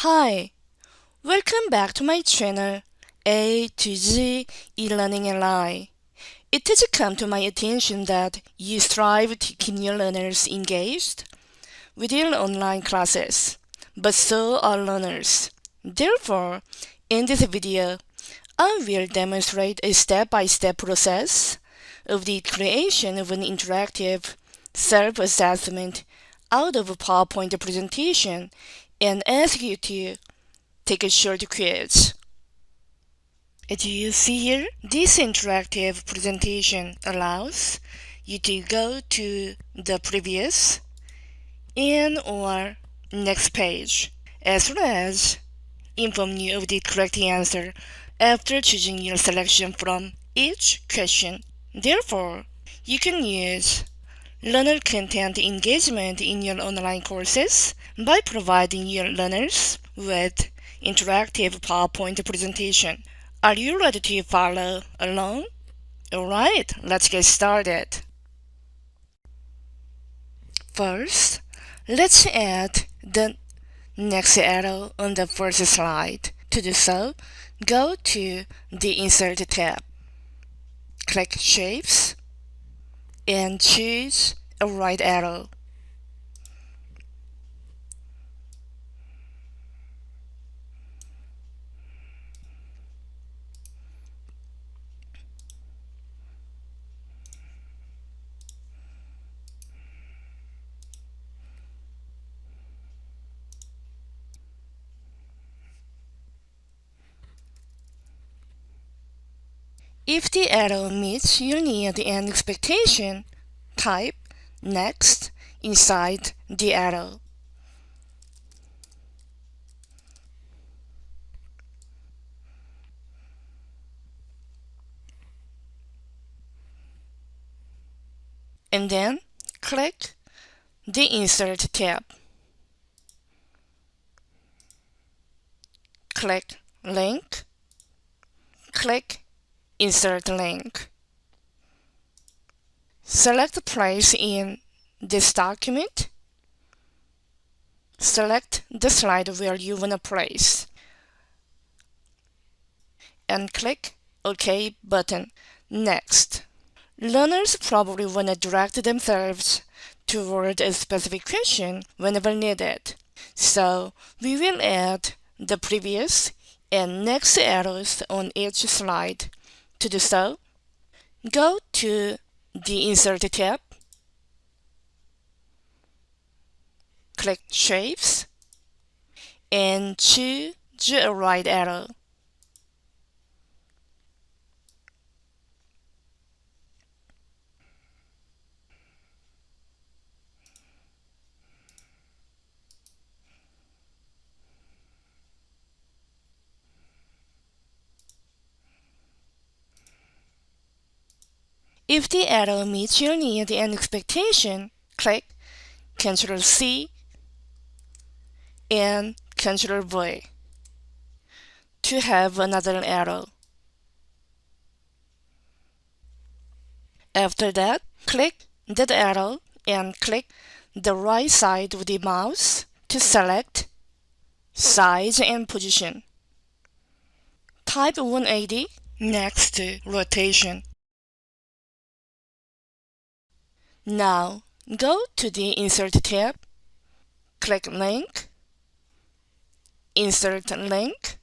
Hi, welcome back to my channel A to Z e-learning online. It has come to my attention that you strive to keep your learners engaged with your online classes, but so are learners. Therefore, in this video, I will demonstrate a step-by-step process of the creation of an interactive self-assessment out of a PowerPoint presentation and ask you to take a short quiz. As you see here, this interactive presentation allows you to go to the previous and or next page, as well as inform you of the correct answer after choosing your selection from each question. Therefore, you can use learner content engagement in your online courses by providing your learners with interactive PowerPoint presentation. Are you ready to follow along? Alright, let's get started. First, let's add the next arrow on the first slide. To do so, go to the Insert tab. Click Shapes and choose a right arrow. If the arrow meets your need and expectation, type Next inside the arrow. And then click the Insert tab. Click Link. Click Insert Link. Select Place in this document. Select the slide where you want to place. And click OK button. Next. Learners probably want to direct themselves toward a specific question whenever needed. So we will add the previous and next arrows on each slide. To do so, go to the Insert tab, click Shapes, and choose a right arrow. If the arrow meets your need and expectation, click Ctrl C and Ctrl V to have another arrow. After that, click that arrow and click the right side of the mouse to select size and position. Type 180 next to rotation. Now, go to the Insert tab, click Link, Insert Link,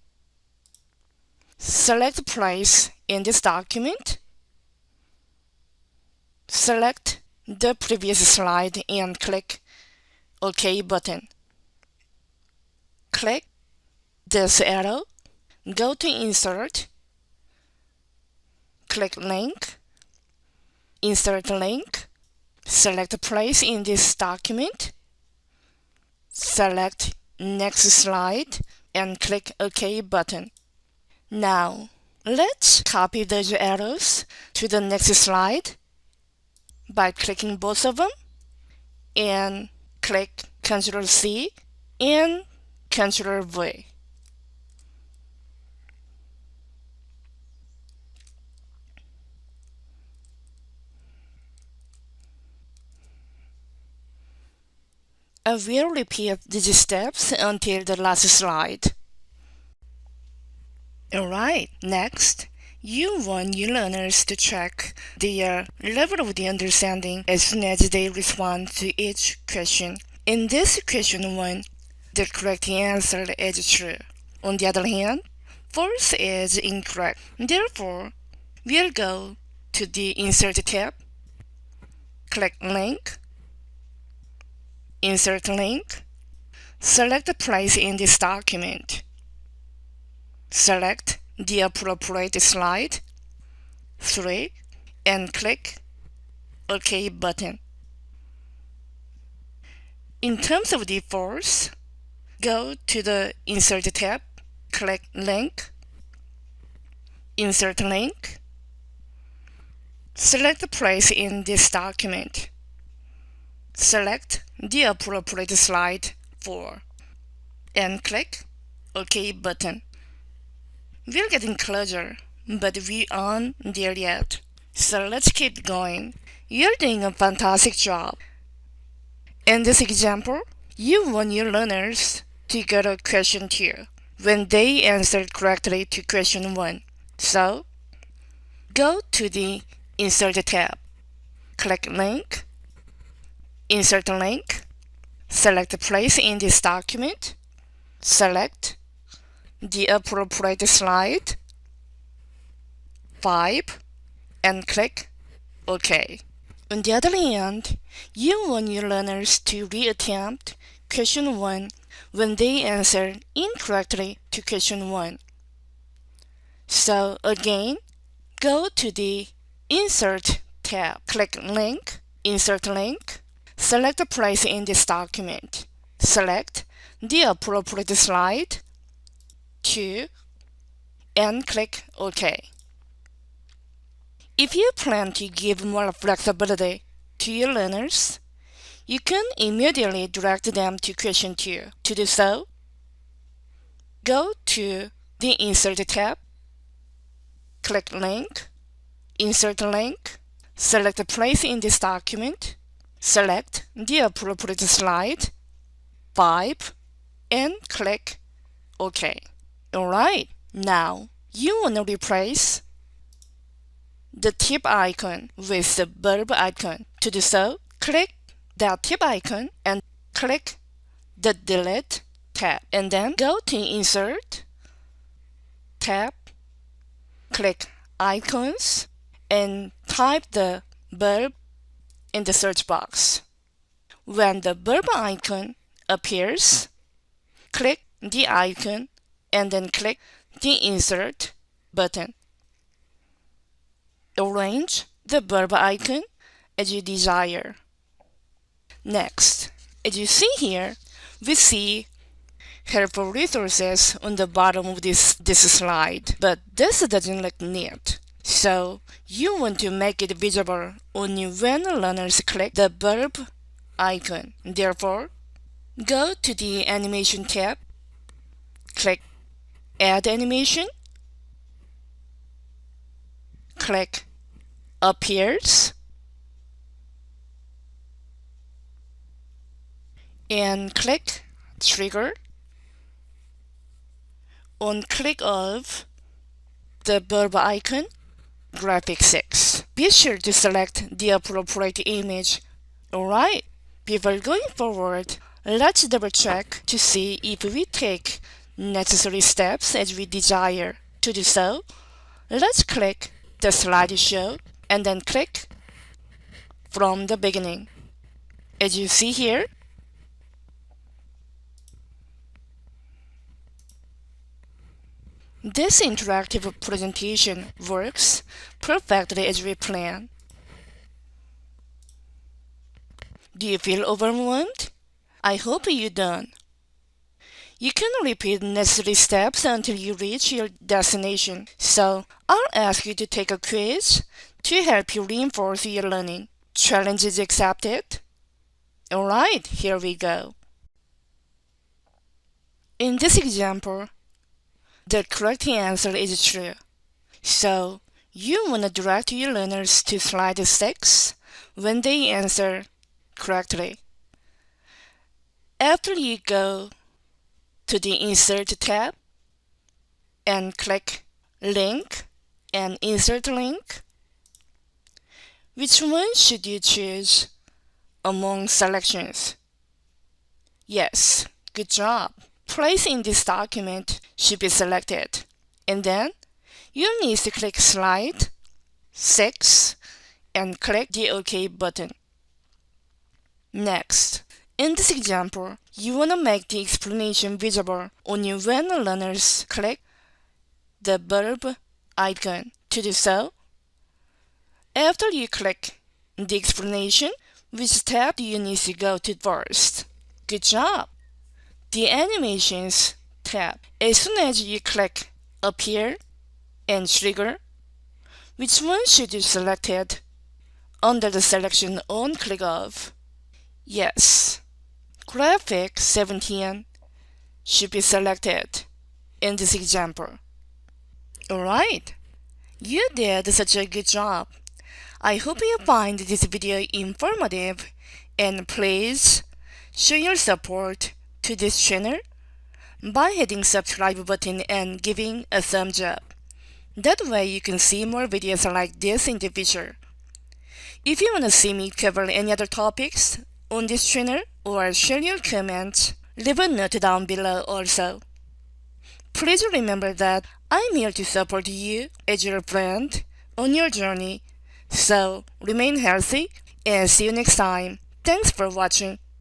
select Place in this document, select the previous slide and click OK button. Click this arrow, go to Insert, click Link, Insert Link, select Place in this document, select Next Slide, and click OK button. Now, let's copy those arrows to the next slide by clicking both of them and click Ctrl C and Ctrl V. I will repeat these steps until the last slide. Alright, next, you want your learners to check their level of the understanding as soon as they respond to each question. In this question 1, the correct answer is true. On the other hand, false is incorrect. Therefore, we'll go to the Insert tab, click Link, Insert Link, select the place in this document. Select the appropriate slide, 3, and click OK button. In terms of the false, go to the Insert tab, click Link, Insert Link, select the place in this document. Select the appropriate slide 4, and click OK button. We're getting closer, but we aren't there yet. So let's keep going. You're doing a fantastic job. In this example, you want your learners to go to question 2 when they answered correctly to question 1. So, go to the Insert tab, click Link, Insert Link, select the place in this document, select the appropriate slide, 5, and click OK. On the other hand, you want your learners to reattempt question 1 when they answer incorrectly to question 1. So again, go to the Insert tab, click Link, Insert Link, select the place in this document, select the appropriate slide, 2, and click OK. If you plan to give more flexibility to your learners, you can immediately direct them to question 2. To do so, go to the Insert tab, click Link, Insert Link, select the place in this document, select the appropriate slide, 5, and click OK. Alright, now you want to replace the tip icon with the verb icon. To do so, click that tip icon and click the Delete tab, and then go to Insert tab, click Icons, and type the verb in the search box. When the verb icon appears, click the icon and then click the Insert button. Arrange the verb icon as you desire. Next, as you see here, we see helpful resources on the bottom of this slide, but this doesn't look neat. So you want to make it visible only when learners click the verb icon. Therefore, go to the Animation tab, click Add Animation, click Appears, and click Trigger. On click of the verb icon, Graphic 6. Be sure to select the appropriate image. Alright, before going forward, let's double check to see if we take necessary steps as we desire. To do so, let's click the slideshow and then click from the beginning. As you see here, this interactive presentation works perfectly as we planned. Do you feel overwhelmed? I hope you're done. You can repeat necessary steps until you reach your destination, so I'll ask you to take a quiz to help you reinforce your learning. Challenges accepted? Alright, here we go. In this example, the correct answer is true. So, you want to direct your learners to slide 6 when they answer correctly. After you go to the Insert tab and click Link and Insert Link, which one should you choose among selections? Yes, good job. Place in this document should be selected, and then you need to click Slide 6 and click the OK button. Next, in this example, you want to make the explanation visible only when learners click the verb icon. To do so, after you click the explanation, which tab do you need to go to first? Good job! The Animations tab. As soon as you click Appear and Trigger, which one should you select it under the selection on click of? Yes, Graphic 17 should be selected in this example. Alright, you did such a good job. I hope you find this video informative, and please show your support to this channel by hitting subscribe button and giving a thumbs up. That way you can see more videos like this in the future. If you want to see me cover any other topics on this channel or share your comments, leave a note down below also. Please remember that I'm here to support you as your friend on your journey. So remain healthy and see you next time. Thanks for watching.